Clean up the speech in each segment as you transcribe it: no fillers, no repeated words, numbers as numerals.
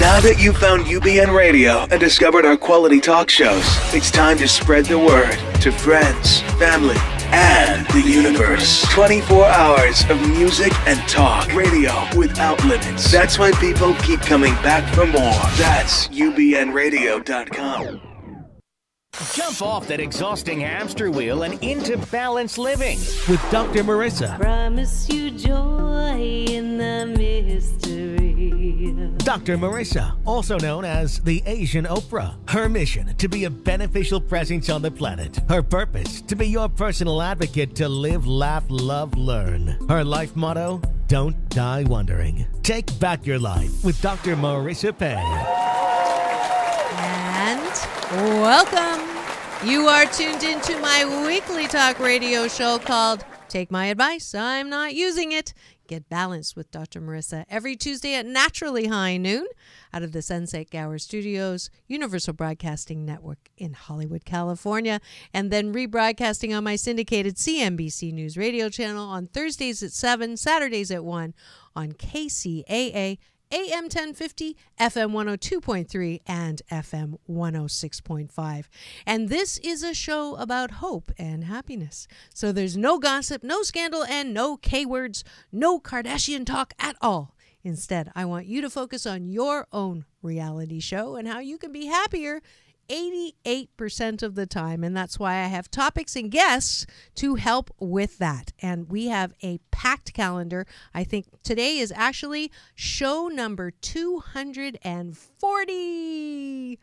Now that you've found UBN Radio and discovered our quality talk shows, it's time to spread the word to friends, family, and the universe. 24 hours of music and talk. Radio without limits. That's why people keep coming back for more. That's ubnradio.com. Jump off that exhausting hamster wheel and into balanced living with Dr. Marissa. Promise you joy in the mystery. Dr. Marissa, also known as the Asian Oprah. Her mission, to be a beneficial presence on the planet. Her purpose, to be your personal advocate to live, laugh, love, learn. Her life motto, don't die wondering. Take back your life with Dr. Marissa Pei. And welcome. You are tuned into my weekly talk radio show called Take My Advice, I'm Not Using It. Get Balanced with Dr. Marissa every Tuesday at naturally high noon out of the Sunset Gower Studios, Universal Broadcasting Network in Hollywood, California, and then rebroadcasting on my syndicated CNBC News radio channel on Thursdays at 7, Saturdays at 1 on KCAA AM 1050, FM 102.3, and FM 106.5. And this is a show about hope and happiness. So there's no gossip, no scandal, and no K-words, no Kardashian talk at all. Instead, I want you to focus on your own reality show and how you can be happier 88% of the time. And that's why I have topics and guests to help with that. And we have a packed calendar. I think today is actually show number 240.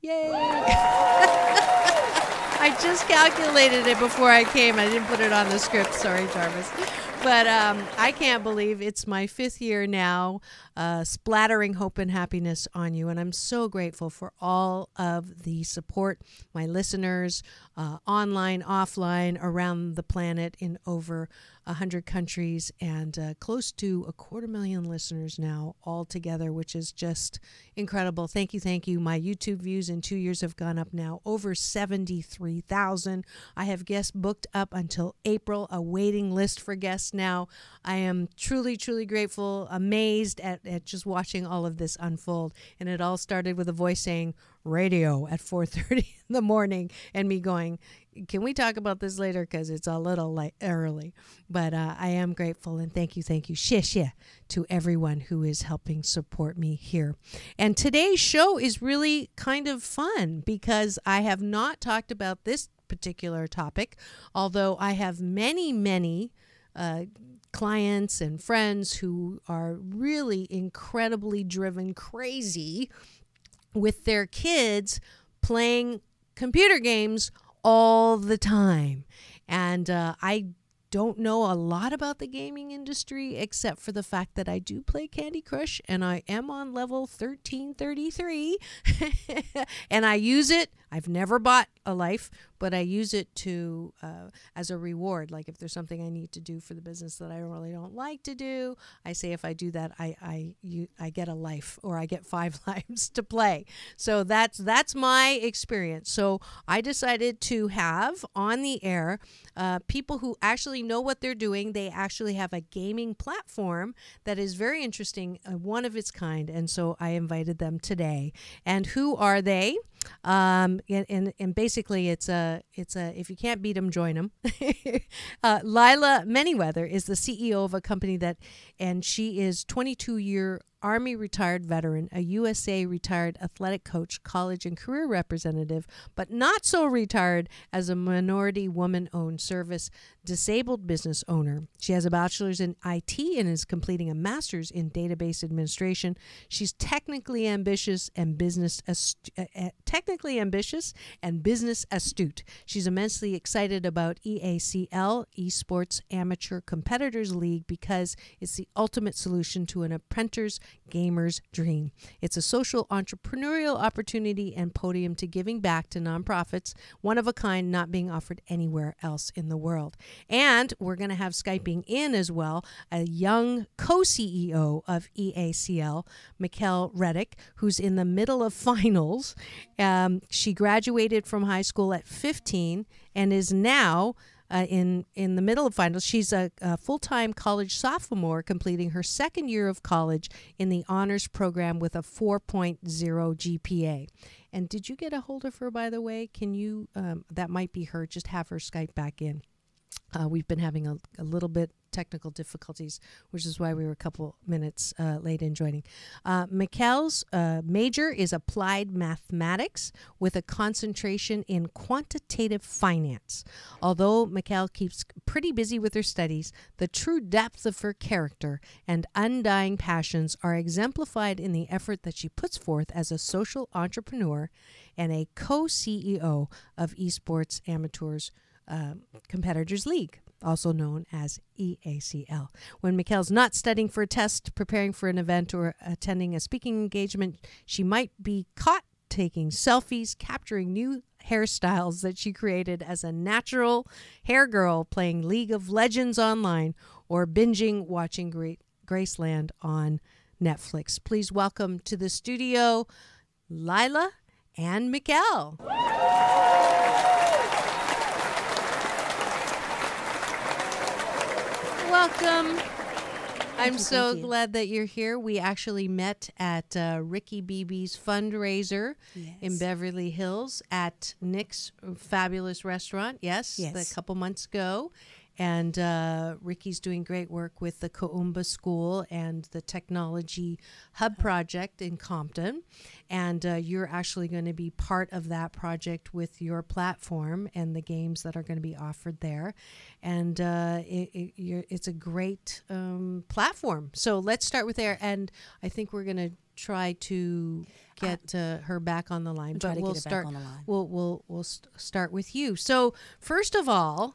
Yay! I just calculated it before I came. I didn't put it on the script. Sorry, Jarvis. But I can't believe it's my 5th year now, splattering hope and happiness on you. And I'm so grateful for all of the support, my listeners, online, offline, around the planet in over 100 countries, and close to 250,000 listeners now altogether, which is just incredible. Thank you, thank you. My YouTube views in 2 years have gone up now over 73,000. I have guests booked up until April, a waiting list for guests now. I am truly, truly grateful, amazed at just watching all of this unfold. And it all started with a voice saying radio at 4:30 in the morning and me going, can we talk about this later? Because it's a little early. But I am grateful, and thank you, shishya, to everyone who is helping support me here. And today's show is really kind of fun because I have not talked about this particular topic, although I have many clients and friends who are really incredibly driven crazy with their kids playing computer games all the time. And I don't know a lot about the gaming industry except for the fact that I do play Candy Crush and I am on level 1333 and I use it. I've never bought a life, but I use it to as a reward. Like if there's something I need to do for the business that I really don't like to do, I say if I do that, I get a life, or I get 5 lives to play. So that's my experience. So I decided to have on the air people who actually know what they're doing. They actually have a gaming platform that is very interesting, one of its kind. And so I invited them today. And who are they? And basically it's a if you can't beat them, join them. Lila Manyweather is the CEO of a company and she is 22-year Army retired veteran, a USA retired athletic coach, college and career representative, but not so retired as a minority woman-owned service disabled business owner. She has a bachelor's in IT and is completing a master's in database administration. She's technically ambitious and business astute. She's immensely excited about EACL, eSports Amateur Competitors League, because it's the ultimate solution to an apprentice gamer's dream. It's a social entrepreneurial opportunity and podium to giving back to nonprofits, one of a kind, not being offered anywhere else in the world. And we're going to have Skyping in as well a young co-CEO of EACL, Mi-Chael Reddick, who's in the middle of finals. She graduated from high school at 15 and is now in the middle of finals. She's a full-time college sophomore completing her second year of college in the honors program with a 4.0 GPA. And did you get a hold of her, by the way? Can you, that might be her, just have her Skype back in. We've been having a little bit technical difficulties, which is why we were a couple minutes late in joining. Mi-Chael's major is applied mathematics with a concentration in quantitative finance. Although Mi-Chael keeps pretty busy with her studies, the true depth of her character and undying passions are exemplified in the effort that she puts forth as a social entrepreneur and a co-CEO of eSports Amateurs Competitors League, also known as EACL. When Mi-Chael's not studying for a test, preparing for an event, or attending a speaking engagement, she might be caught taking selfies, capturing new hairstyles that she created as a natural hair girl, playing League of Legends online, or binging watching Graceland on Netflix. Please welcome to the studio Lila and Mi-Chael. Welcome. I'm so glad that you're here. We actually met at Ricky Beebe's fundraiser in Beverly Hills at Nick's fabulous restaurant. Yes, a couple months ago. And Ricky's doing great work with the Ka'umba School and the Technology Hub Project in Compton. And you're actually going to be part of that project with your platform and the games that are going to be offered there. And it's a great platform. So let's start with there. And I think we're going to try to get her back on the line. But we'll start. We'll start with you. So first of all,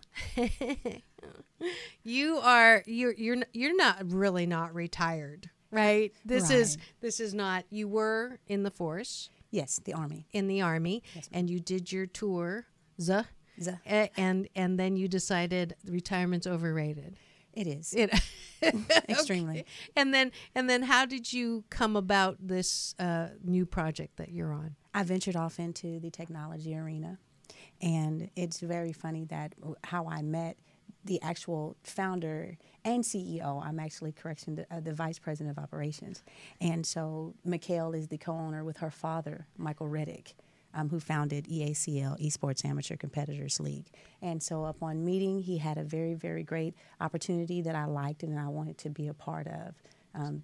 you're not really not retired, right? This is not. You were in the force. Yes, the Army. In the Army, yes, and you did your tour, and then you decided retirement's overrated. It is. Extremely. Okay. And then how did you come about this new project that you're on? I ventured off into the technology arena, and it's very funny that how I met the actual founder and CEO. I'm actually the vice president of operations. And so Mi-Chael is the co-owner with her father, Michael Reddick, who founded EACL, Esports Amateur Competitors League. And so upon meeting, he had a very, very great opportunity that I liked and I wanted to be a part of.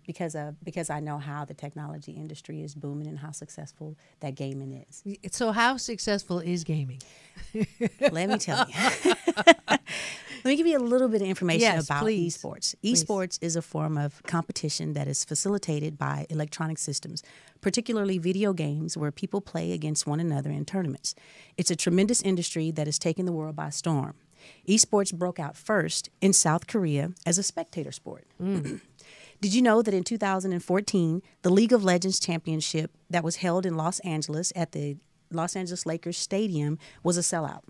Because I know how the technology industry is booming and how successful that gaming is. So how successful is gaming? Let me tell you. Let me give you a little bit of information about eSports. eSports is a form of competition that is facilitated by electronic systems, particularly video games where people play against one another in tournaments. It's a tremendous industry that is taking the world by storm. eSports broke out first in South Korea as a spectator sport. Did you know that in 2014, the League of Legends Championship that was held in Los Angeles at the Los Angeles Lakers Stadium was a sellout?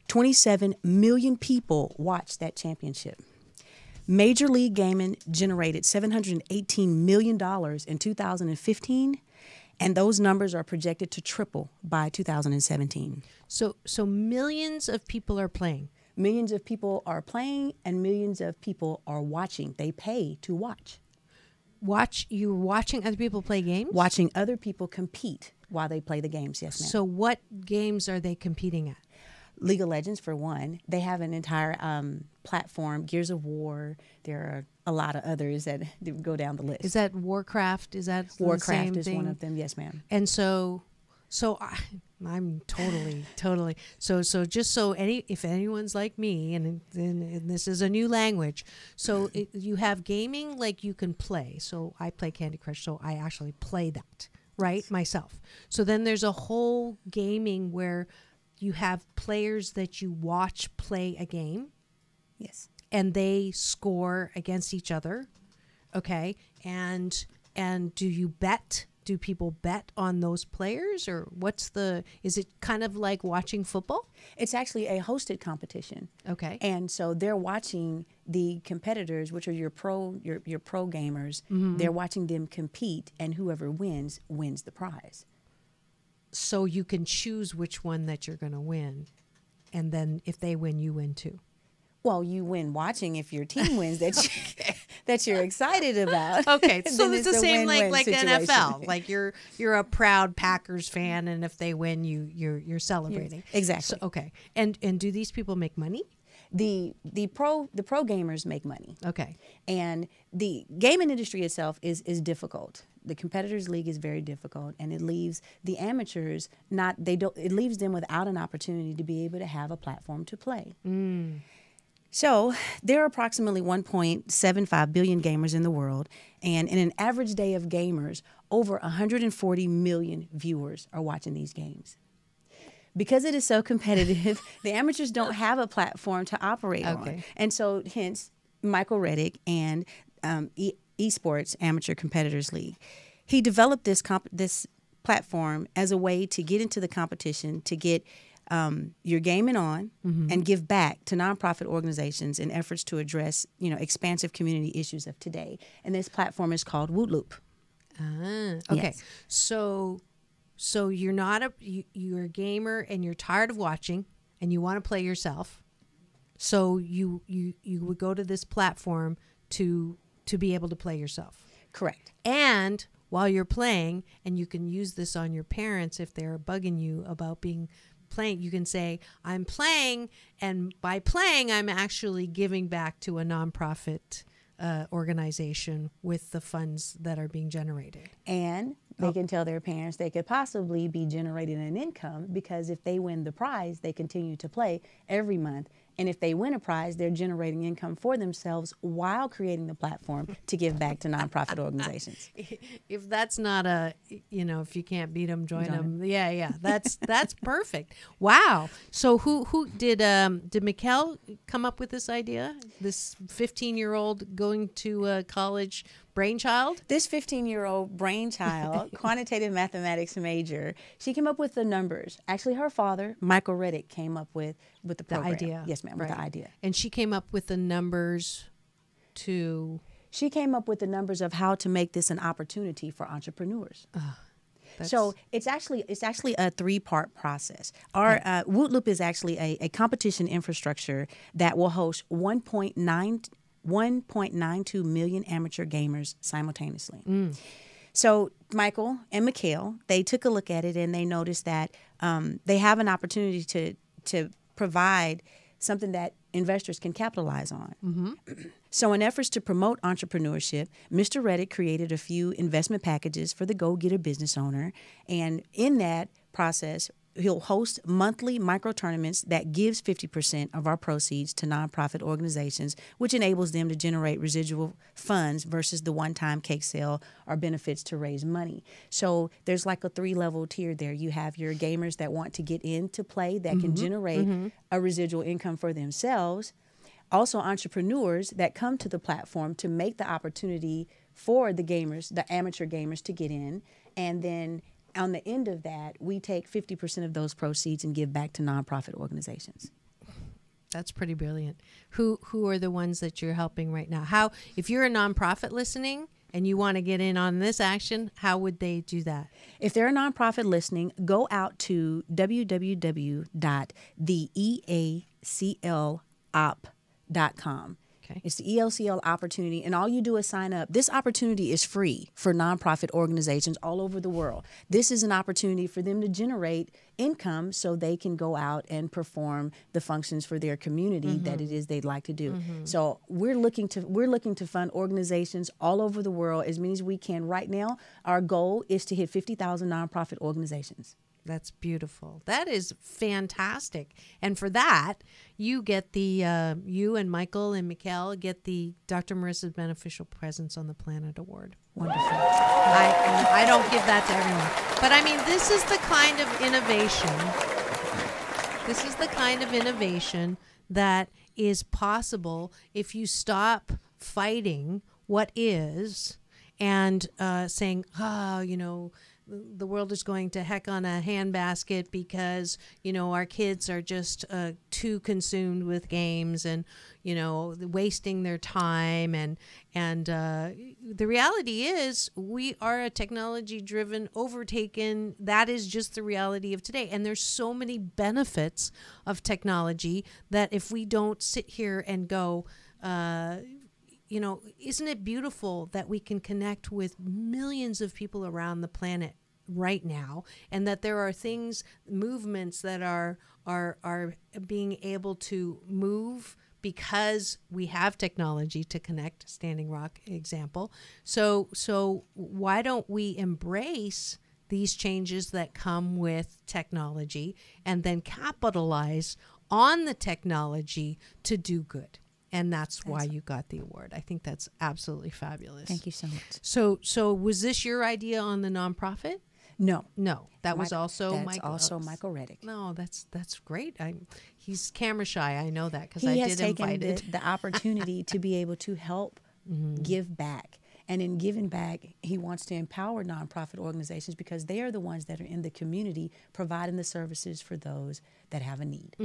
27 million people watched that championship. Major League Gaming generated $718 million in 2015, and those numbers are projected to triple by 2017. So millions of people are playing. Millions of people are playing, and millions of people are watching. They pay to watch. You're watching other people play games? Watching other people compete while they play the games, yes, ma'am. So what games are they competing at? League of Legends, for one. They have an entire platform, Gears of War. There are a lot of others that go down the list. Is that Warcraft? Is that Warcraft the same is thing? One of them, yes, ma'am. And so I'm totally. So just so if anyone's like me, and this is a new language, so you have gaming like you can play. So I play Candy Crush, so I actually play that, right, myself. So then there's a whole gaming where you have players that you watch play a game. Yes. And they score against each other. Okay. And do you bet? Do people bet on those players, or is it kind of like watching football? It's actually a hosted competition. Okay. And so they're watching the competitors, which are your pro gamers. Mm-hmm. They're watching them compete, and whoever wins the prize. So you can choose which one that you're going to win, and then if they win, you win too. Well, you win watching if your team wins that you're excited about. Okay, so it's the same like situation. NFL. Like you're a proud Packers fan, and if they win, you're celebrating. Exactly. So, okay, and do these people make money? The pro gamers make money. Okay. And the gaming industry itself is difficult. The competitors league is very difficult, and it leaves the amateurs it leaves them without an opportunity to be able to have a platform to play. So there are approximately 1.75 billion gamers in the world, and in an average day of gamers, over 140 million viewers are watching these games. Because it is so competitive, the amateurs don't have a platform to operate on. And so hence Mi-Chael Reddick and eSports Amateur Competitors League. He developed this platform as a way to get into the competition, to get your gaming on and give back to nonprofit organizations in efforts to address, expansive community issues of today. And this platform is called Woot Loop. Okay. Yes. So you're not you're a gamer and you're tired of watching and you want to play yourself. So you would go to this platform to be able to play yourself. Correct. And while you're playing, and you can use this on your parents if they're bugging you about playing, you can say, I'm playing, and by playing, I'm actually giving back to a nonprofit organization with the funds that are being generated. And they can tell their parents they could possibly be generating an income, because if they win the prize, they continue to play every month. And if they win a prize, they're generating income for themselves while creating the platform to give back to nonprofit organizations. If that's not if you can't beat them, join them. Yeah. That's perfect. Wow. So who did Mi-Chael come up with this idea? This 15-year-old going to college brainchild? This 15-year-old brainchild, quantitative mathematics major, she came up with the numbers. Actually, her father, Mi-Chael Reddick, came up with the program. The idea. Yes, ma'am, with the idea. And she came up with the numbers to... She came up with the numbers of how to make this an opportunity for entrepreneurs. So it's actually a 3-part process. Our Woot Loop is actually a competition infrastructure that will host 1.92 million amateur gamers simultaneously. So Mi-Chael and Mi-Chael, they took a look at it and they noticed that they have an opportunity to provide something that investors can capitalize on. So in efforts to promote entrepreneurship, Mr. Reddick created a few investment packages for the go-getter business owner. And in that process, he'll host monthly micro tournaments that gives 50% of our proceeds to nonprofit organizations, which enables them to generate residual funds versus the one-time cake sale or benefits to raise money. So there's like a 3-level tier there. You have your gamers that want to get into play that can generate a residual income for themselves. Also entrepreneurs that come to the platform to make the opportunity for the gamers, the amateur gamers, to get in. And then on the end of that, we take 50% of those proceeds and give back to nonprofit organizations. That's pretty brilliant. Who are the ones that you're helping right now? If you're a nonprofit listening and you want to get in on this action, how would they do that? If they're a nonprofit listening, go out to www.theeaclop.com. It's the EACL opportunity, and all you do is sign up. This opportunity is free for nonprofit organizations all over the world. This is an opportunity for them to generate income so they can go out and perform the functions for their community that it is they'd like to do. So we're looking to fund organizations all over the world as many as we can. Right now, our goal is to hit 50,000 nonprofit organizations. That's beautiful. That is fantastic. And for that, you get you and Mi-Chael and Mi-Chael get the Dr. Marissa's Beneficial Presence on the Planet Award. Wonderful. I don't give that to everyone. But I mean, this is the kind of innovation. This is the kind of innovation that is possible if you stop fighting what is and saying, the world is going to heck on a handbasket because, you know, our kids are just too consumed with games and, you know, wasting their time. And the reality is we are a technology-driven, overtaken. That is just the reality of today. And there's so many benefits of technology that if we don't sit here and go, you know, isn't it beautiful that we can connect with millions of people around the planet right now, and that there are things, movements that are being able to move because we have technology to connect, Standing Rock example. So why don't we embrace these changes that come with technology and then capitalize on the technology to do good? And that's why you got the award. I think that's absolutely fabulous. Thank you so much. So was this your idea on the nonprofit? No. That was also Michael Reddick. No, that's great. He's camera shy. I know that because I did invite it. The opportunity to be able to help give back. And in giving back, he wants to empower nonprofit organizations because they are the ones that are in the community providing the services for those that have a need.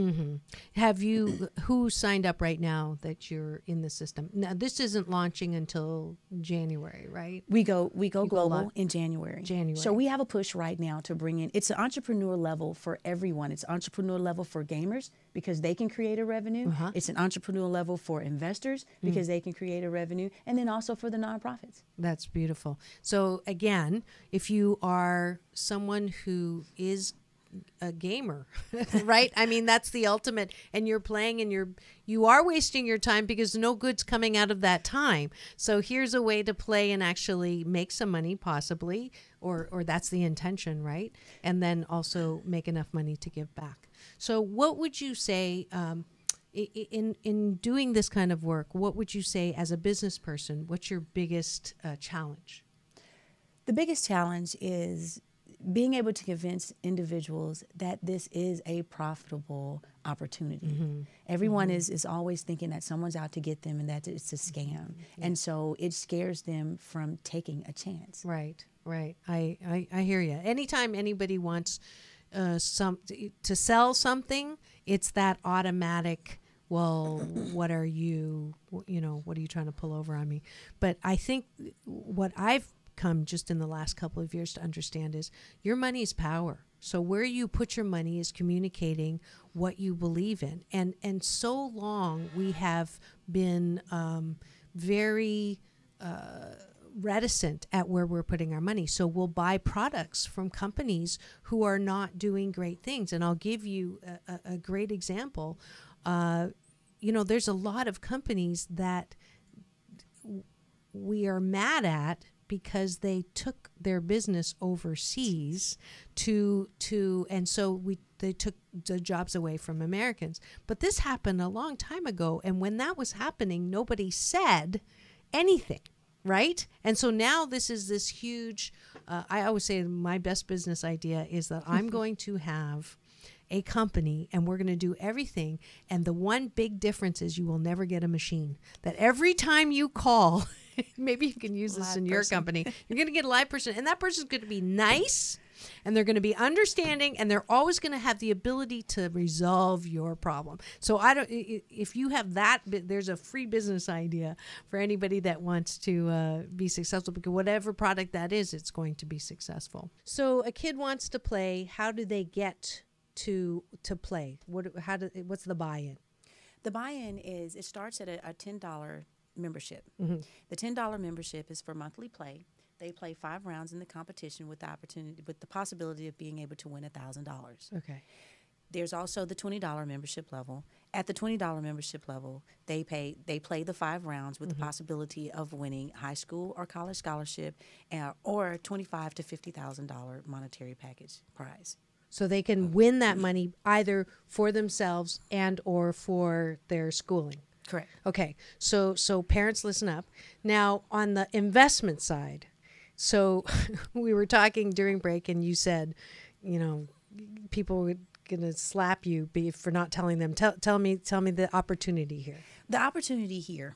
Have you, who signed up right now that you're in the system? Now, this isn't launching until January, right? We go global in January. January. So we have a push right now to bring in, it's an entrepreneur level for everyone. It's entrepreneur level for gamers because they can create a revenue. It's an entrepreneur level for investors because they can create a revenue. And then also for the nonprofits. That's beautiful. So again, if you are someone who is a gamer, right? I mean, that's the ultimate, and you're playing and you are wasting your time because no good's coming out of that time. So here's a way to play and actually make some money possibly, or that's the intention, right? And then also make enough money to give back. So what would you say, in doing this kind of work, what would you say as a business person, what's your biggest challenge? The biggest challenge is being able to convince individuals that this is a profitable opportunity. Everyone is always thinking that someone's out to get them and that it's a scam. And so it scares them from taking a chance. Right. I hear you. Anytime anybody wants to sell something, it's that automatic, well, what are you trying to pull over on me? But I think what I've come just in the last couple of years to understand is your money is power. So where you put your money is communicating what you believe in. And so long we have been very reticent at where we're putting our money. So we'll buy products from companies who are not doing great things. And I'll give you a great example. There's a lot of companies that we are mad at because they took their business overseas and so they took the jobs away from Americans. But this happened a long time ago, and when that was happening, nobody said anything, right? And so now this is this huge, I always say my best business idea is that I'm going to have a company and we're going to do everything. And the one big difference is you will never get a machine. That every time you call, maybe you can use this in your company, you're going to get a live person, and that person's going to be nice and they're going to be understanding, and they're always going to have the ability to resolve your problem. So if you have that, there's a free business idea for anybody that wants to be successful, because whatever product that is, it's going to be successful. So a kid wants to play. How do they get to play? What's the buy-in? The buy-in is, it starts at a $10 membership. The $10 membership is for monthly play. They play 5 rounds in the competition with the possibility of being able to win $1,000. Okay. There's also the $20 membership level. At the $20 membership level, they play the 5 rounds with the possibility of winning high school or college scholarship, or $25,000 to $50,000 monetary package prize. So they can win that money either for themselves and or for their schooling. Correct. Okay. So parents, listen up. Now, on the investment side, so we were talking during break, and you said, people were going to slap you for not telling them. Tell me the opportunity here. The opportunity here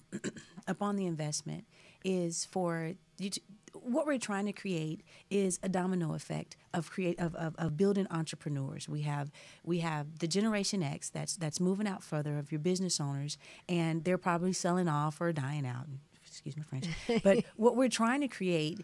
upon the investment is for you to, what we're trying to create is a domino effect of building entrepreneurs. We have the Generation X that's moving out further, of your business owners, and they're probably selling off or dying out. Excuse my French. But what we're trying to create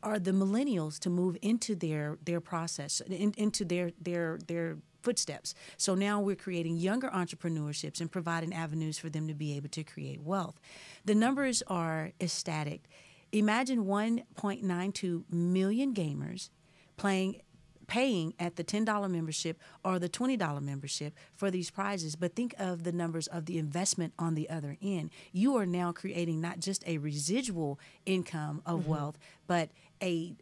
are the millennials to move into their process, into their footsteps. So now we're creating younger entrepreneurships and providing avenues for them to be able to create wealth. The numbers are ecstatic. Imagine 1.92 million gamers paying at the $10 membership or the $20 membership for these prizes. But think of the numbers of the investment on the other end. You are now creating not just a residual income of wealth, but a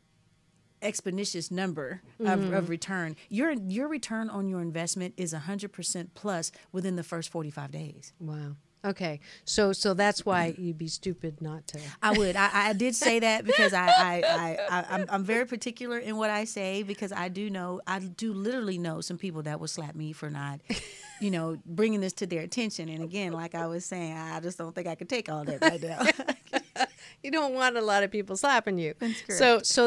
exponential number of return. Your return on your investment is 100% plus within the first 45 days. Wow. Okay, so that's why you'd be stupid not to. I would. I did say that because I'm very particular in what I say, because I do literally know some people that will slap me for not, bringing this to their attention. And again, like I was saying, I just don't think I could take all that right now. You don't want a lot of people slapping you. That's correct.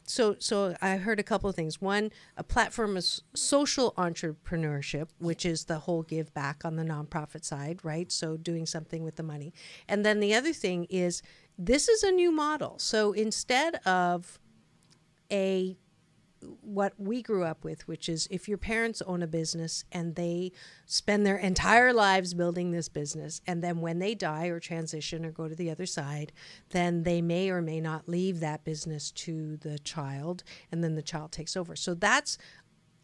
So I heard a couple of things. One, a platform of social entrepreneurship, which is the whole give back on the nonprofit side, right? So doing something with the money. And then the other thing is, this is a new model. So instead of what we grew up with, which is if your parents own a business and they spend their entire lives building this business, and then when they die or transition or go to the other side, then they may or may not leave that business to the child, and then the child takes over. So that's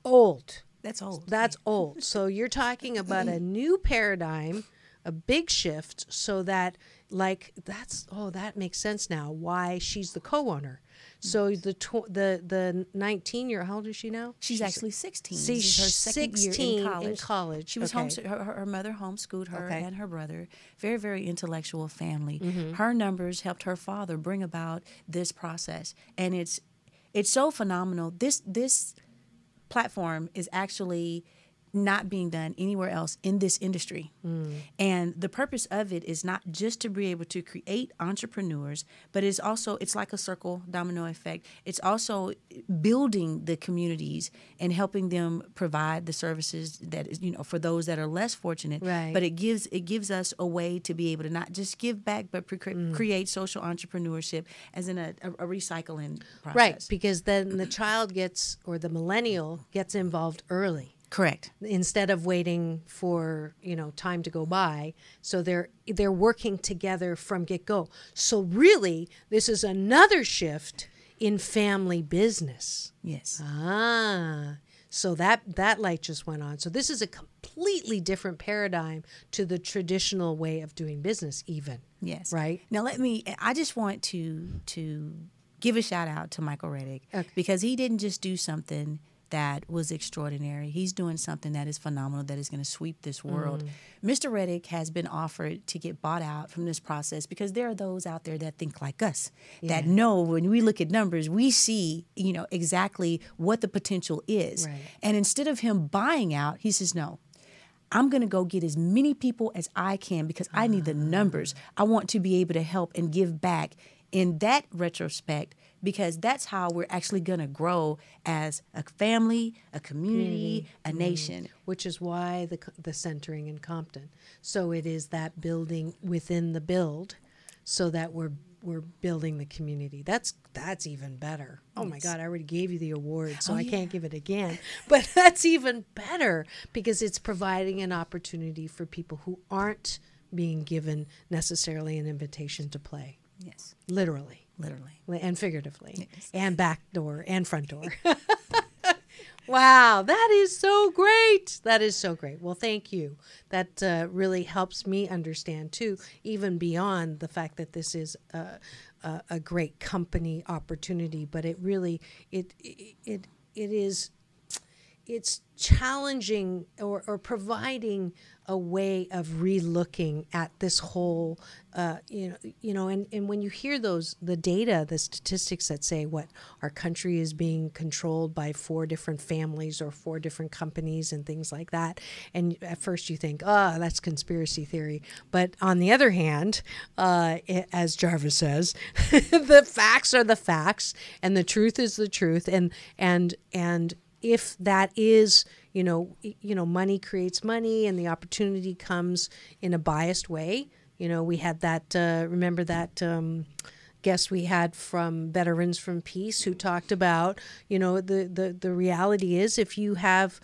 old. That's old. That's old. So you're talking about a new paradigm, a big shift, so that that makes sense now why she's the co-owner. So the 19-year, how old is she now? She's actually 16. See, she's her second 16 year in college. She was her mother homeschooled her and her brother. Very, very intellectual family. Mm-hmm. Her numbers helped her father bring about this process, and it's so phenomenal. This platform is actually not being done anywhere else in this industry. And the purpose of it is not just to be able to create entrepreneurs, but it's like a circle domino effect. It's also building the communities and helping them provide the services that is, for those that are less fortunate. Right. But it gives us a way to be able to not just give back, but create social entrepreneurship as in a recycling process. Right, because then the child the millennial gets involved early. Correct. Instead of waiting for, time to go by. So they're working together from get-go. So really, this is another shift in family business. Yes. So that light just went on. So this is a completely different paradigm to the traditional way of doing business even. Yes. Right? Now I just want to give a shout out to Mi-Chael Reddick, because he didn't just do something that was extraordinary. He's doing something that is phenomenal, that is going to sweep this world. Mr. Reddick has been offered to get bought out from this process, because there are those out there that think like us, that know when we look at numbers, we see, exactly what the potential is. Right. And instead of him buying out, he says, no, I'm going to go get as many people as I can, because I need the numbers. I want to be able to help and give back in that retrospect, because that's how we're actually going to grow as a family, a community, a nation. Which is why the centering in Compton. So it is that building within the build, so that we're building the community. That's even better. Oh my God, I already gave you the award, so I can't give it again. But that's even better, because it's providing an opportunity for people who aren't being given necessarily an invitation to play. Yes. Literally and figuratively, and back door and front door. Wow, that is so great. That is so great. Well, thank you. That really helps me understand too, even beyond the fact that this is a great company opportunity, but it really it is it's challenging or providing a way of relooking at this whole, and when you hear the data, the statistics that say what our country is being controlled by 4 different families or 4 different companies and things like that, and at first you think, that's conspiracy theory. But on the other hand, as Jarvis says, the facts are the facts, and the truth is the truth, and if that is, money creates money and the opportunity comes in a biased way. We had that, remember that guest we had from Veterans from Peace who talked about, the reality is if you have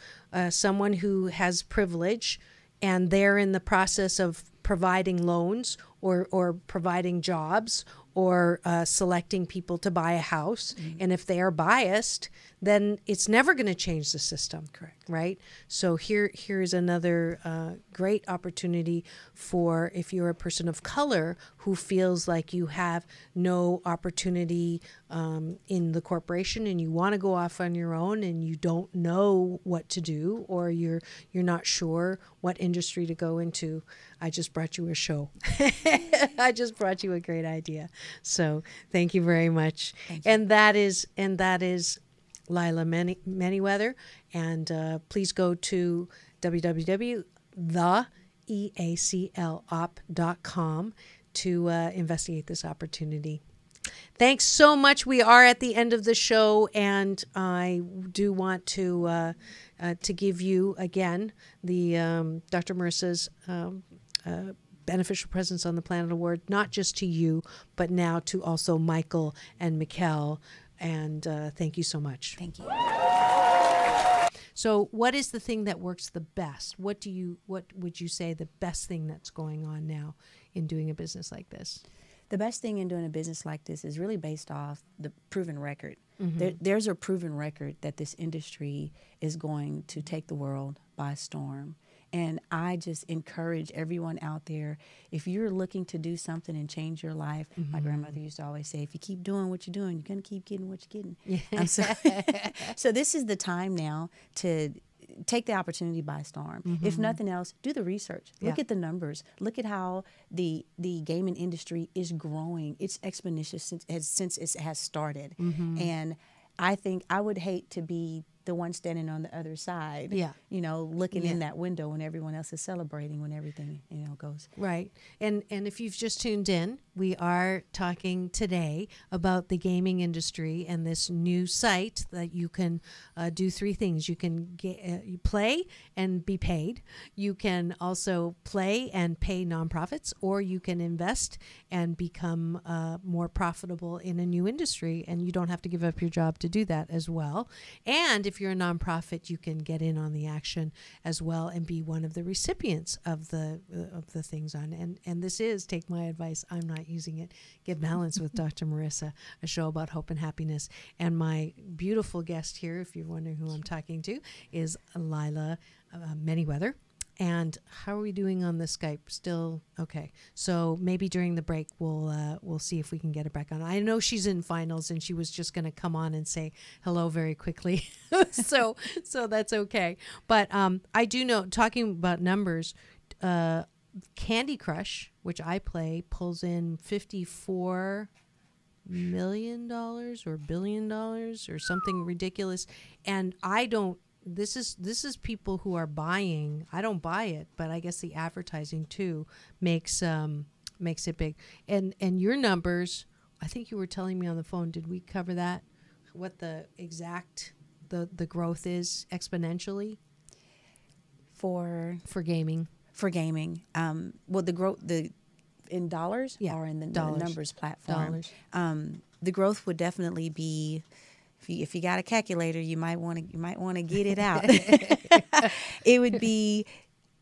someone who has privilege and they're in the process of providing loans or providing jobs or selecting people to buy a house, and if they are biased, then it's never going to change the system. Correct. Right? So here is another great opportunity for if you're a person of color who feels like you have no opportunity in the corporation and you want to go off on your own and you don't know what to do, or you're not sure what industry to go into. I just brought you a show. I just brought you a great idea. So thank you very much. Thank you. And that is Lila Manyweather. And please go to www.theeaclop.com to investigate this opportunity. Thanks so much. We are at the end of the show, and I do want to give you again the Dr. Marissa's Beneficial Presence on the Planet Award, not just to you, but now to also Mi-Chael and Mi-Chael. And thank you so much. Thank you. So what is the thing that works the best? What would you say the best thing that's going on now in doing a business like this? The best thing in doing a business like this is really based off the proven record. Mm-hmm. There's a proven record that this industry is going to take the world by storm. And I just encourage everyone out there, if you're looking to do something and change your life, mm-hmm. my grandmother used to always say, if you keep doing what you're doing, you're going to keep getting what you're getting. Yeah. So this is the time now to take the opportunity by storm. Mm-hmm. If nothing else, do the research. Look at the numbers. Look at how the gaming industry is growing. It's exponential since it has started. Mm-hmm. And I think I would hate to be the one standing on the other side, looking in that window when everyone else is celebrating, when everything, goes. Right. And if you've just tuned in, we are talking today about the gaming industry and this new site that you can do 3 things. You can you play and be paid. You can also play and pay nonprofits, or you can invest and become more profitable in a new industry, and you don't have to give up your job to do that as well. And if you're a nonprofit, you can get in on the action as well and be one of the recipients of the things on. And this is, take my advice, I'm not using it, Get Balanced with Dr. Marissa, a show about hope and happiness. And my beautiful guest here, if you're wondering who I'm talking to, is Lila Manyweather. And how are we doing on the Skype? Still okay. So maybe during the break we'll see if we can get her back on. I know she's in finals and she was just going to come on and say hello very quickly. so that's okay. But I do know, talking about numbers, Candy Crush, which I play, pulls in $54 million or $1 billion or something ridiculous, and I don't. This is people who are buying. I don't buy it, but I guess the advertising too makes it big. And your numbers, I think you were telling me on the phone. Did we cover that? What the exact the growth is exponentially for gaming? For gaming, well, the growth in dollars or in the numbers platform. The growth would definitely be. If you got a calculator, you might want to get it out. It would be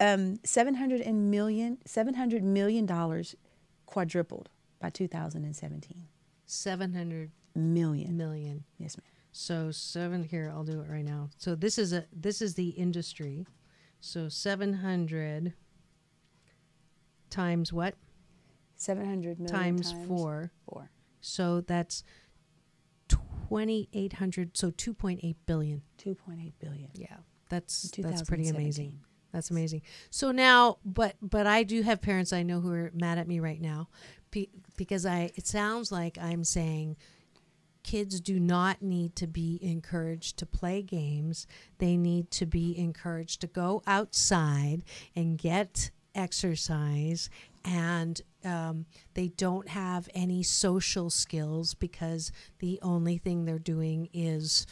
$700 million quadrupled by 2017. 700 million. Yes, ma'am. So here, I'll do it right now. So this is the industry. So 700 times what? 700 million times 4. So that's 2,800, so 2.8 billion. 2.8 billion. Yeah, that's pretty amazing. That's amazing. So now, but I do have parents I know who are mad at me right now because it sounds like I'm saying kids do not need to be encouraged to play games. They need to be encouraged to go outside and get exercise, and they don't have any social skills because the only thing they're doing is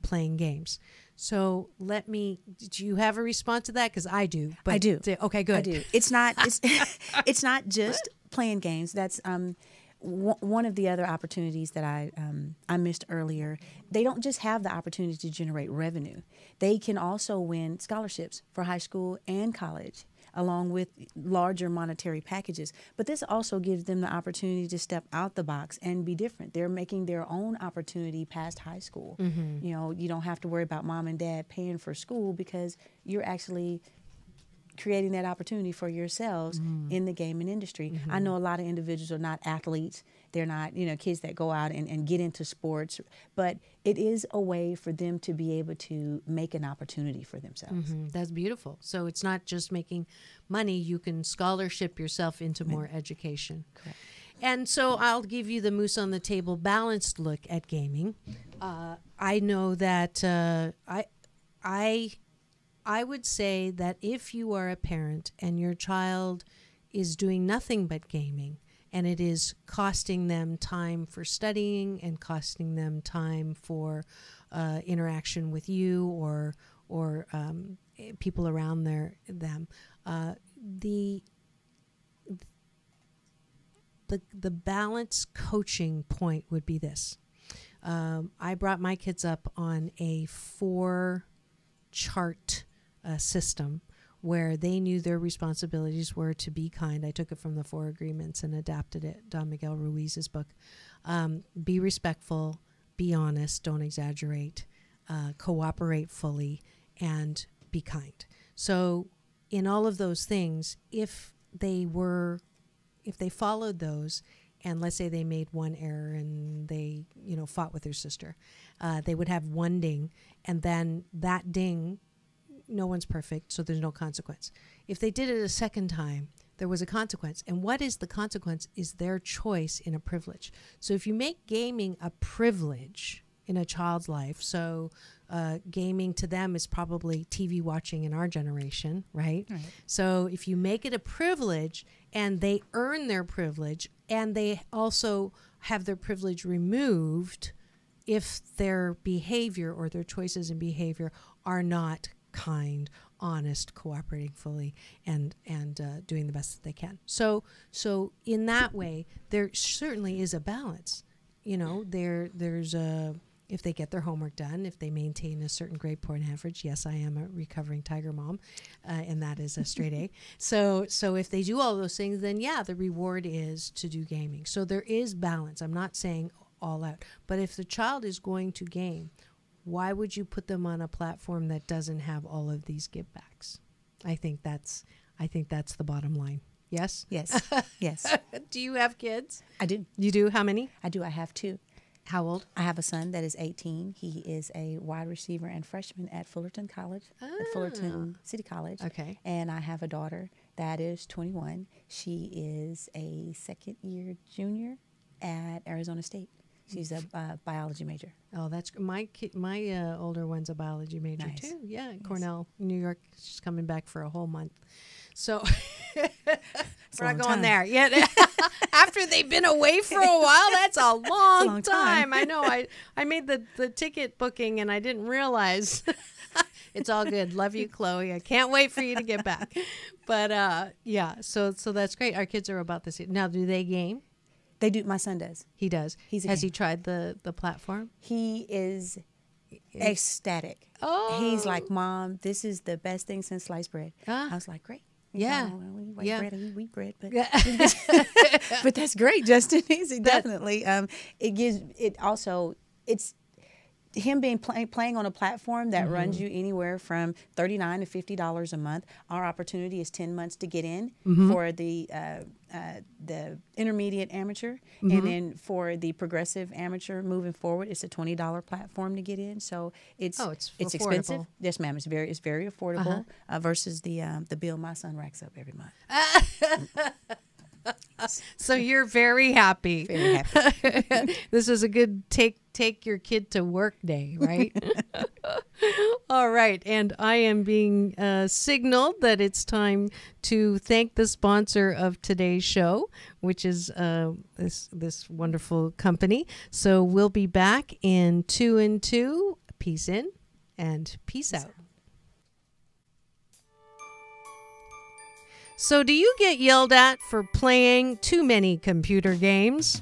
playing games. So do you have a response to that? Because I do. I do. Okay, good. I do. It's not not just playing games. That's one of the other opportunities that I missed earlier. They don't just have the opportunity to generate revenue. They can also win scholarships for high school and college, along with larger monetary packages. But this also gives them the opportunity to step out the box and be different. They're making their own opportunity past high school. You know, you don't have to worry about mom and dad paying for school because you're actually creating that opportunity for yourselves in the gaming industry. I know a lot of individuals are not athletes. They're not, kids that go out and get into sports, but it is a way for them to be able to make an opportunity for themselves. That's beautiful. So it's not just making money. You can scholarship yourself into more education. Correct. And so I'll give you the moose on the table balanced look at gaming. I know that I would say that if you are a parent and your child is doing nothing but gaming, and it is costing them time for studying and costing them time for interaction with you or people around them, the balance coaching point would be this. I brought my kids up on a 4-chart system where they knew their responsibilities were to be kind. I took it from the 4 Agreements and adapted it, Don Miguel Ruiz's book. Be respectful, be honest, don't exaggerate, cooperate fully, and be kind. So in all of those things, if they followed those, and let's say they made one error and they, fought with their sister, they would have one ding, and then that ding, no one's perfect, so there's no consequence. If they did it a second time, there was a consequence. And what is the consequence is their choice in a privilege. So if you make gaming a privilege in a child's life, so gaming to them is probably TV watching in our generation, right? So if you make it a privilege and they earn their privilege and they also have their privilege removed if their behavior or their choices in behavior are not kind, honest, cooperating fully, and doing the best that they can. So in that way, there certainly is a balance. There's if they get their homework done, if they maintain a certain grade point average. Yes, I am a recovering Tiger mom, and that is a straight A. So if they do all those things, then yeah, the reward is to do gaming. So there is balance. I'm not saying all out, but if the child is going to game, why would you put them on a platform that doesn't have all of these give backs? I think that's the bottom line. Yes? Yes. Yes. Do you have kids? I do. You do? How many? I do. I have 2. How old? I have a son that is 18. He is a wide receiver and freshman at Fullerton College, at Fullerton City College. Okay. And I have a daughter that is 21. She is a second-year junior at Arizona State. She's a biology major. Oh, that's my older one's a biology major Nice. too. Yeah, Cornell, New York. She's coming back for a whole month. So we're not going there yet. After they've been away for a while, that's a long time. I know. I made the ticket booking and I didn't realize. It's all good. Love you, Chloe. I can't wait for you to get back. But yeah, so that's great. Our kids are about this. Now, do they game? They do. My son does. He does. Has he tried the platform? He is ecstatic. Oh. He's like, Mom, this is the best thing since sliced bread. I was like, great. Yeah. We eat bread, but but that's great, Justin. Definitely. him being playing on a platform that runs you anywhere from $39 to $50 a month. Our opportunity is 10 months to get in for the intermediate amateur, and then for the progressive amateur moving forward, it's a $20 platform to get in. So it's expensive. Yes, ma'am. It's very affordable versus the bill my son racks up every month. So you're very happy. Very happy. This is a good take your kid to work day, right? All right. And I am being signaled that it's time to thank the sponsor of today's show, which is this wonderful company. So we'll be back in 2 and 2. Peace in and peace out. So do you get yelled at for playing too many computer games?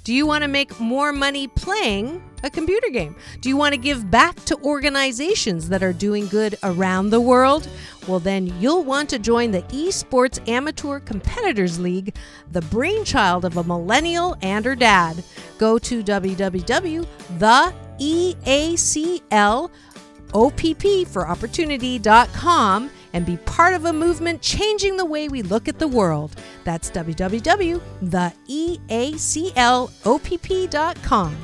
Do you want to make more money playing a computer game? Do you want to give back to organizations that are doing good around the world? Well, then you'll want to join the eSports Amateur Competitors League, the brainchild of a millennial and her dad. Go to www.theEACLOPP4opportunity.com and be part of a movement changing the way we look at the world. That's www.theEACLOPP.com.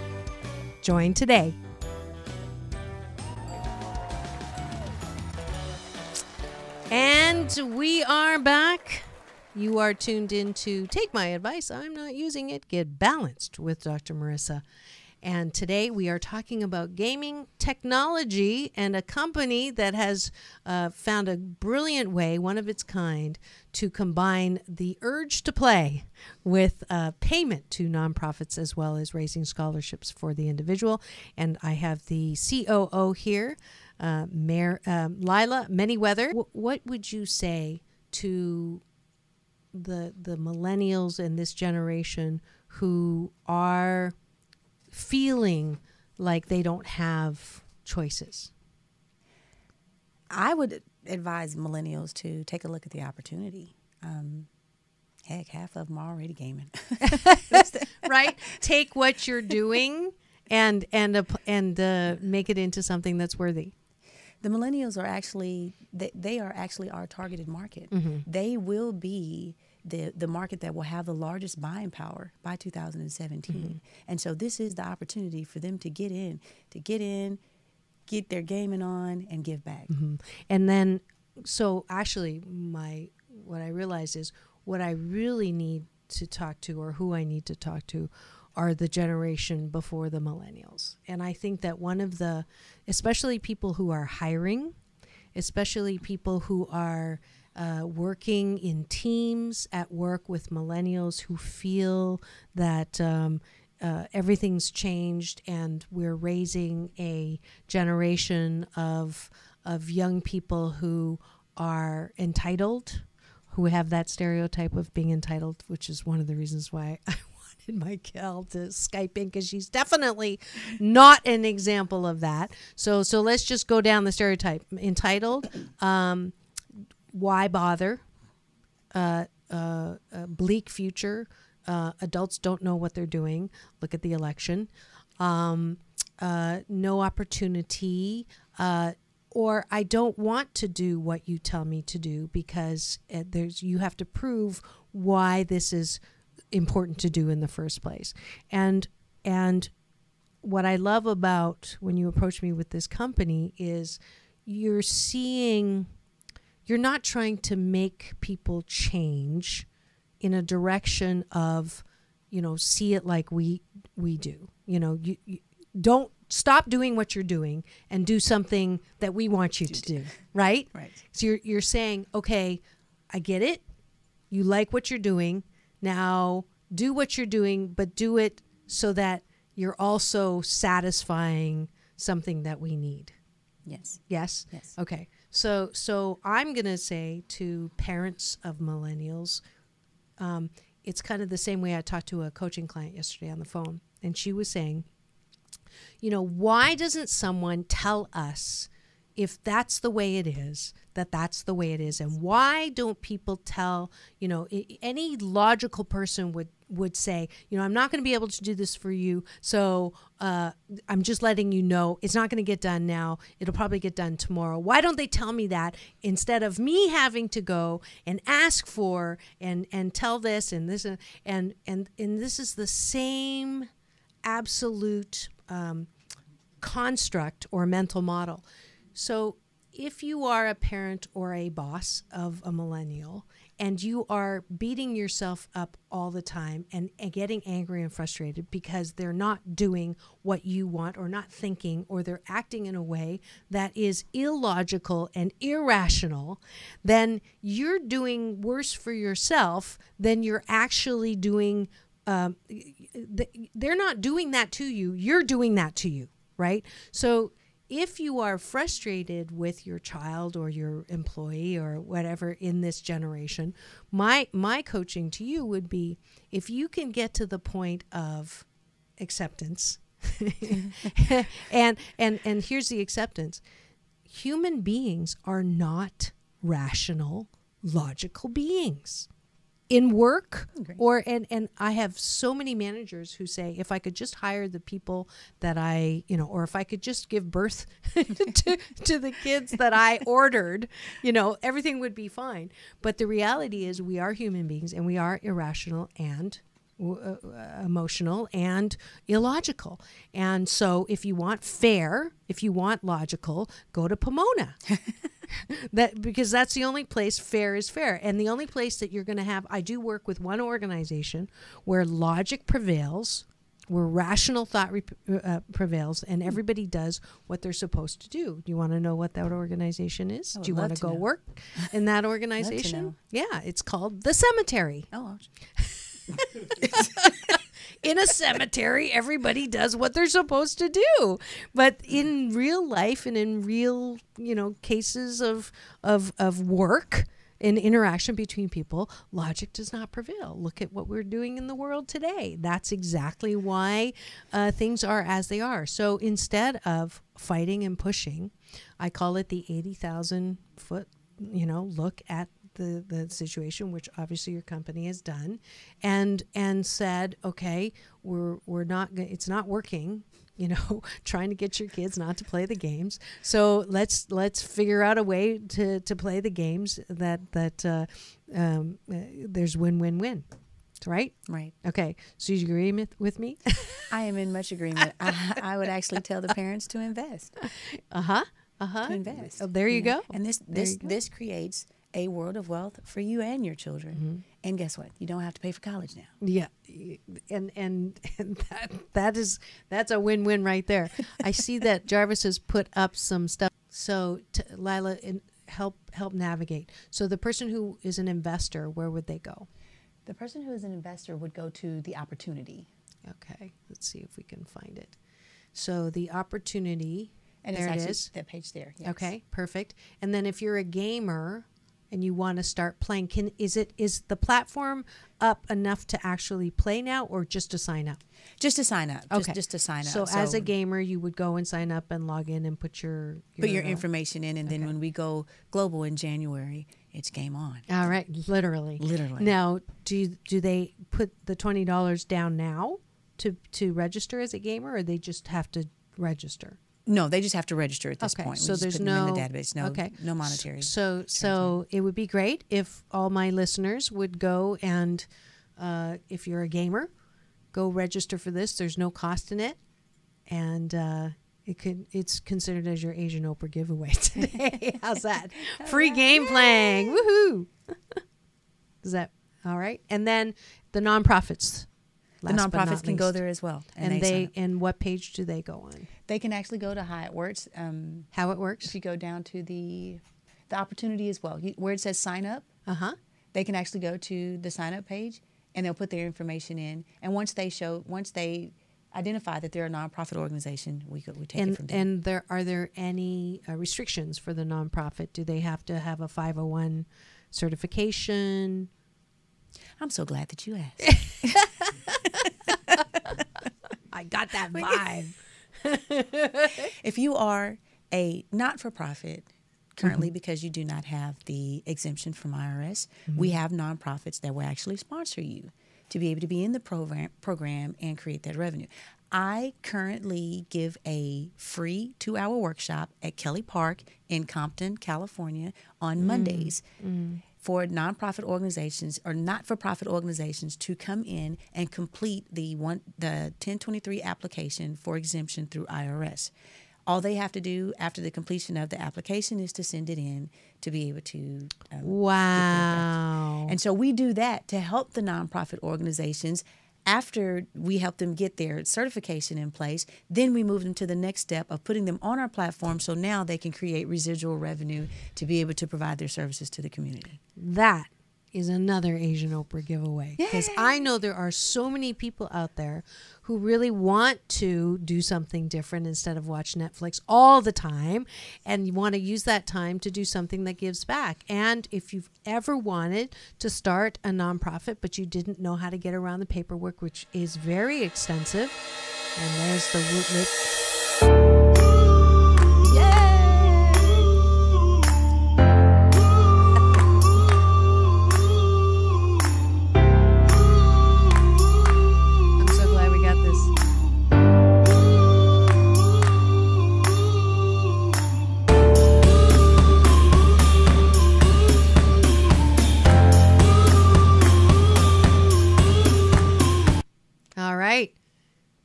Join today. And we are back. You are tuned in to Take My Advice. I'm not using it. Get balanced with Dr. Marissa. And today we are talking about gaming technology and a company that has found a brilliant way, one of its kind, to combine the urge to play with payment to nonprofits as well as raising scholarships for the individual. And I have the COO here, Lila Manyweather. What would you say to the millennials and this generation who are feeling like they don't have choices? I would advise millennials to take a look at the opportunity. Heck, half of them are already gaming. Right? Take what you're doing and make it into something that's worthy. The millennials are actually they are actually our targeted market. They will be the market that will have the largest buying power by 2017. And so this is the opportunity for them to get in, get their gaming on, and give back. And then, so actually, what I realize is what I really need to talk to, or who I need to talk to, are the generation before the millennials. And I think that one of the, especially people who are hiring, especially people who are working in teams at work with millennials who feel that everything's changed and we're raising a generation of young people who are entitled, who have that stereotype of being entitled, which is one of the reasons why I wanted Mi-Chael to Skype in, because she's definitely not an example of that. So let's just go down the stereotype. Entitled, why bother? Bleak future. Adults don't know what they're doing. Look at the election. No opportunity. Or I don't want to do what you tell me to do because you have to prove why this is important to do in the first place. And what I love about when you approach me with this company is you're not trying to make people change in a direction of, see it like we do. You don't stop doing what you're doing and do something that we want you to do, right? Right. So you're saying, okay, I get it. You like what you're doing. Now do what you're doing, but do it so that you're also satisfying something that we need. Yes. Yes? Yes. Okay. So I'm going to say to parents of millennials, it's kind of the same way I talked to a coaching client yesterday on the phone. And she was saying, why doesn't someone tell us if that's the way it is, that's the way it is. And why don't people tell, any logical person would say, I'm not going to be able to do this for you. So I'm just letting you know it's not going to get done now. It'll probably get done tomorrow. Why don't they tell me that instead of me having to go and ask for and tell this and this and this is the same absolute construct or mental model. So if you are a parent or a boss of a millennial and you are beating yourself up all the time and getting angry and frustrated because they're not doing what you want or not thinking, or they're acting in a way that is illogical and irrational, then you're doing worse for yourself than you're actually doing. They're not doing that to you. You're doing that to you, right? So if you are frustrated with your child or your employee or whatever in this generation, my coaching to you would be, if you can get to the point of acceptance, and here's the acceptance: human beings are not rational, logical beings. In work, or and I have so many managers who say, if I could just hire the people that I, or if I could just give birth to the kids that I ordered, everything would be fine. But the reality is, we are human beings, and we are irrational and emotional and illogical. And so if you want fair, if you want logical, go to Pomona. Because that's the only place fair is fair. And the only place that you're going to have, I do work with one organization where logic prevails, where rational thought prevails, and everybody does what they're supposed to do. Do you want to know what that organization is? Do you want to go work in that organization? Yeah, it's called The Cemetery. Oh, in a cemetery, everybody does what they're supposed to do. But in real life and in real, cases of work and interaction between people, logic does not prevail. Look at what we're doing in the world today. That's exactly why things are as they are. So instead of fighting and pushing, I call it the 80,000 foot, look at the situation, which obviously your company has done, and said, okay, we're not, it's not working, trying to get your kids not to play the games. So let's figure out a way to play the games that there's win-win-win. Right? Right. Okay. So you agree with me? I am in much agreement. I would actually tell the parents to invest. To invest. Oh, there you go. And this creates a world of wealth for you and your children. Mm-hmm. And guess what? You don't have to pay for college now. Yeah. And that's a win-win right there. I see that Jarvis has put up some stuff. So Lila, help navigate. So the person who is an investor, where would they go? The person who is an investor would go to the opportunity. Okay. Let's see if we can find it. So the opportunity, and there it is. That page there. Yes. Okay, perfect. And then if you're a gamer and you want to start playing, is the platform up enough to actually play now, or just to sign up? Just to sign up. Okay. Just to sign up. So as a gamer, you would go and sign up and log in and put your information in, and then when we go global in January, it's game on. All right, literally. Now, do they put the $20 down now to register as a gamer, or they just have to register? No, they just have to register at this point. So there's no in the database. No monetary. So it would be great if all my listeners would go and, if you're a gamer, go register for this. There's no cost in it, and it's considered as your Asian Oprah giveaway today. How's that? Free game playing. Woohoo! Is that all right? And then the nonprofits. The nonprofits can go there as well. And what page do they go on? They can actually go to How It Works. How It Works? If you go down to the opportunity as well, where it says sign up, they can actually go to the sign up page, and they'll put their information in. And once they identify that they're a nonprofit organization, we take it from there. And are there any restrictions for the nonprofit? Do they have to have a 501 certification? I'm so glad that you asked. I got that vibe. If you are a not-for-profit currently because you do not have the exemption from IRS. We have nonprofits that will actually sponsor you to be able to be in the program and create that revenue. I currently give a free 2-hour workshop at Kelly Park in Compton, California on Mondays for nonprofit organizations or not-for-profit organizations to come in and complete the 1023 application for exemption through IRS. All they have to do after the completion of the application is to send it in to be able to wow. And so we do that to help the nonprofit organizations. After we help them get their certification in place, then we move them to the next step of putting them on our platform so now they can create residual revenue to be able to provide their services to the community. That is another Asian Oprah giveaway. Because I know there are so many people out there who really want to do something different instead of watch Netflix all the time, and you want to use that time to do something that gives back. And if you've ever wanted to start a nonprofit but you didn't know how to get around the paperwork, which is very extensive, and there's the Wootlit.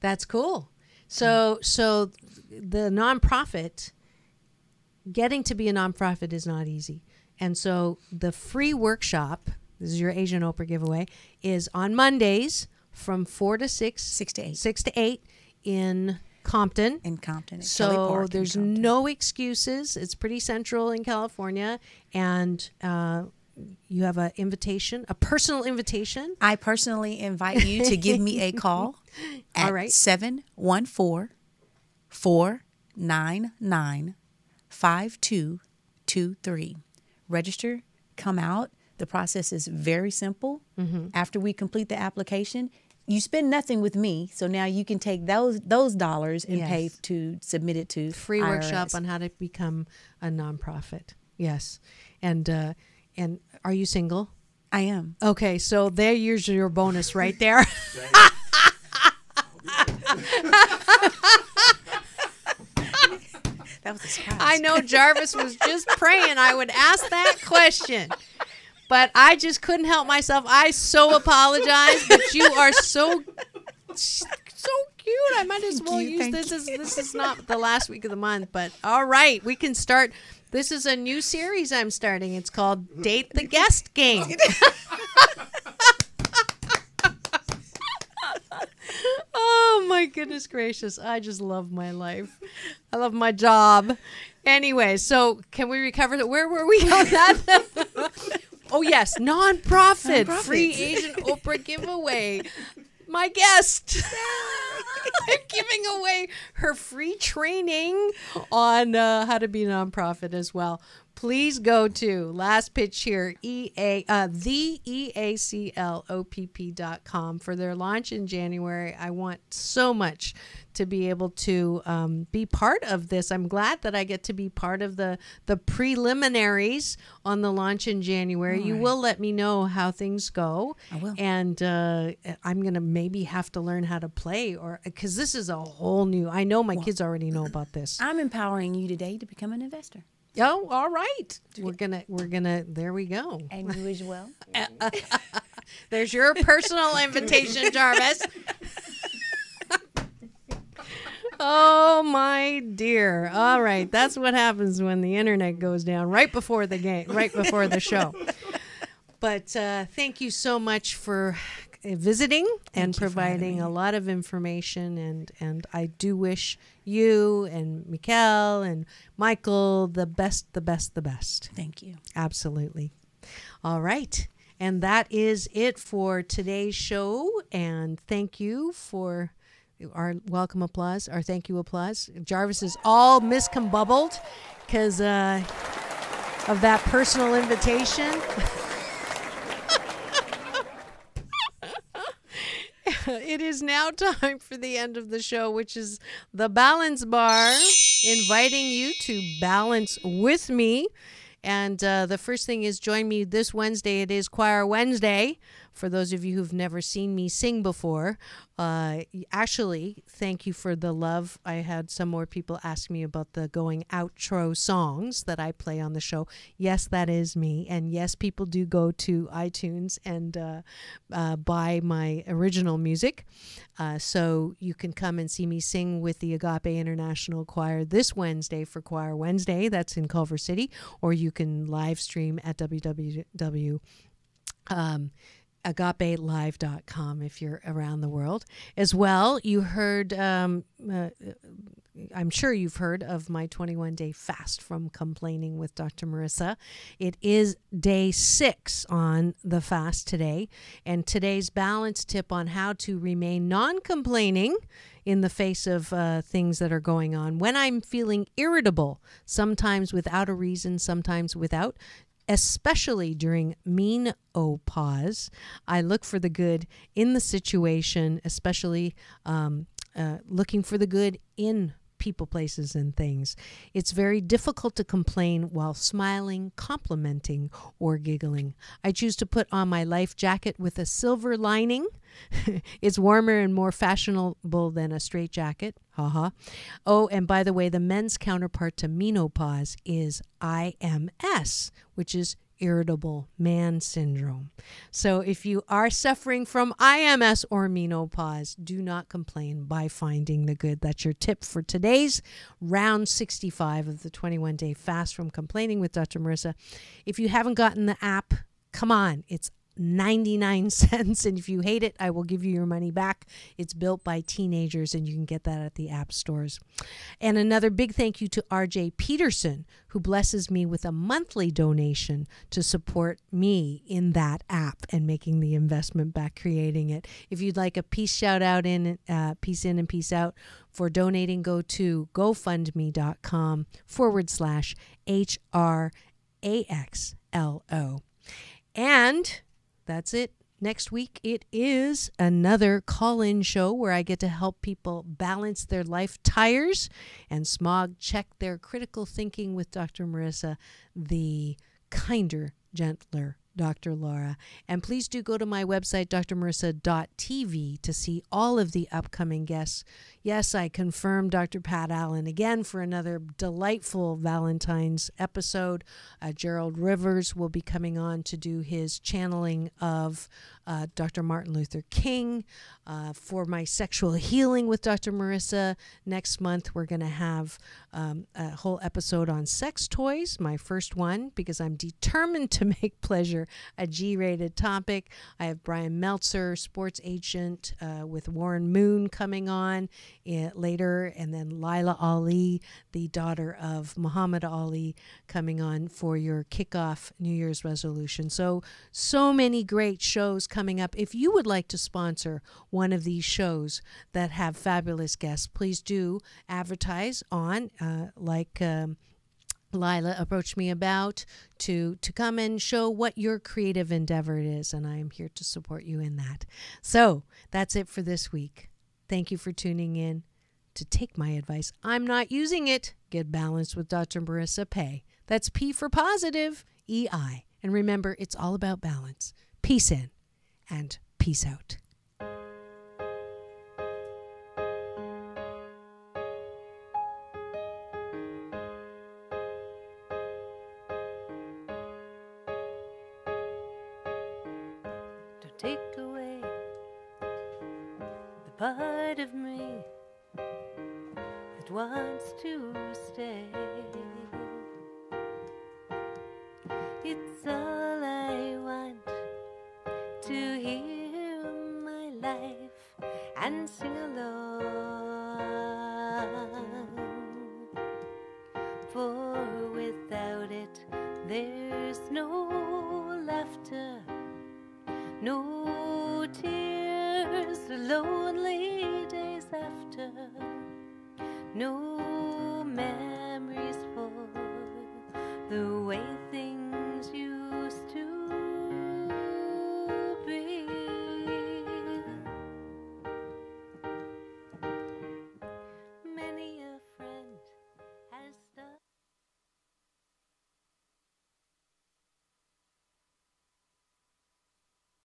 That's cool. So the nonprofit, getting to be a nonprofit is not easy. And so the free workshop, this is your Asian Oprah giveaway, is on Mondays from 4 to 6. 6 to 8. 6 to 8 in Compton. In Compton. So Kelly Park there's no excuses. It's pretty central in California. And you have an invitation, a personal invitation. I personally invite you to give me a call at 714-499-5223. Register, come out. The process is very simple. After we complete the application, you spend nothing with me, so now you can take those dollars and pay to submit it to free IRS. Workshop on how to become a nonprofit. Yes, and are you single? I am. Okay, so there's your bonus right there. That was a surprise. I know Jarvis was just praying I would ask that question, but I just couldn't help myself. I so apologize, but you are so cute. I might as well use this as this is not the last week of the month, but all right, we can start. This is a new series I'm starting. It's called Date the Guest Game. Oh my goodness gracious. I just love my life. I love my job. Anyway, so can we recover that? Where were we on that? Oh yes, nonprofit. Free Asian Oprah giveaway. My guest. I'm giving away her free training on how to be a nonprofit as well. Please go to last pitch here, the EACLOPP.com for their launch in January. I want so much to be able to be part of this. I'm glad that I get to be part of the preliminaries on the launch in January. You will let me know how things go. I will. And I'm going to maybe have to learn how to play, or because this is a whole new, I know my kids already know about this. I'm empowering you today to become an investor. Oh, all right. We're gonna. There we go. And you as well. There's your personal invitation, Jarvis. Oh my dear. All right, that's what happens when the internet goes down right before the game, right before the show. But thank you so much for visiting and providing a lot of information, and I do wish you and Mi-Chael and Mi-Chael the best. Thank you. Absolutely. All right. And that is it for today's show. And thank you for our welcome applause, our thank you applause. Jarvis is all miscombobbled because of that personal invitation. it is now time for the end of the show, which is the Balance Bar, inviting you to balance with me. And the first thing is join me this Wednesday. It is Choir Wednesday. For those of you who've never seen me sing before, actually, thank you for the love. I had some more people ask me about the going outro songs that I play on the show. Yes, that is me. And yes, people do go to iTunes and buy my original music. So you can come and see me sing with the Agape International Choir this Wednesday for Choir Wednesday. That's in Culver City. Or you can live stream at agapelive.com if you're around the world. As well, you heard, I'm sure you've heard of my 21-day fast from complaining with Dr. Marissa. It is day 6 on the fast today, and today's balance tip on how to remain non-complaining in the face of things that are going on. When I'm feeling irritable, sometimes without a reason, sometimes without, especially during menopause, I look for the good in the situation, especially looking for the good in people, places, and things. It's very difficult to complain while smiling, complimenting, or giggling. I choose to put on my life jacket with a silver lining. It's warmer and more fashionable than a straight jacket. Haha. Oh, and by the way, the men's counterpart to menopause is IMS, which is irritable man syndrome. So if you are suffering from IMS or menopause, do not complain by finding the good. That's your tip for today's round 65 of the 21-day fast from complaining with Dr. Marissa. If you haven't gotten the app, come on. It's 99 cents, and if you hate it, I will give you your money back. It's built by teenagers, and you can get that at the app stores. And another big thank you to RJ Peterson, who blesses me with a monthly donation to support me in that app and making the investment back creating it. If you'd like a peace shout out in, peace in and peace out for donating, go to gofundme.com/HRAXLO. And that's it. Next week, it is another call-in show where I get to help people balance their life tires and smog check their critical thinking with Dr. Marissa, the kinder, gentler Dr. Laura. And please do go to my website, drmarissa.tv, to see all of the upcoming guests. Yes, I confirmed Dr. Pat Allen again for another delightful Valentine's episode. Gerald Rivers will be coming on to do his channeling of Dr. Martin Luther King. For my sexual healing with Dr. Marissa, next month we're going to have a whole episode on sex toys, my first one, because I'm determined to make pleasure a G-rated topic. I have Brian Meltzer, sports agent with Warren Moon, coming on later, and then Lila Ali, the daughter of Muhammad Ali, coming on for your kickoff New Year's resolution. So many great shows coming up. If you would like to sponsor one of these shows that have fabulous guests, please do advertise on Lila approached me about to come and show what your creative endeavor is, and I am here to support you in that. So that's it for this week. Thank you for tuning in to take my advice. I'm not using it. Get balanced with Dr. Marissa Pay. That's P for positive, EI. And remember, it's all about balance. Peace in and peace out. Take away the part of me that wants to stay. It's all I want, to hear my life and sing along. For without it, there's no laughter, no tears, lonely days after, no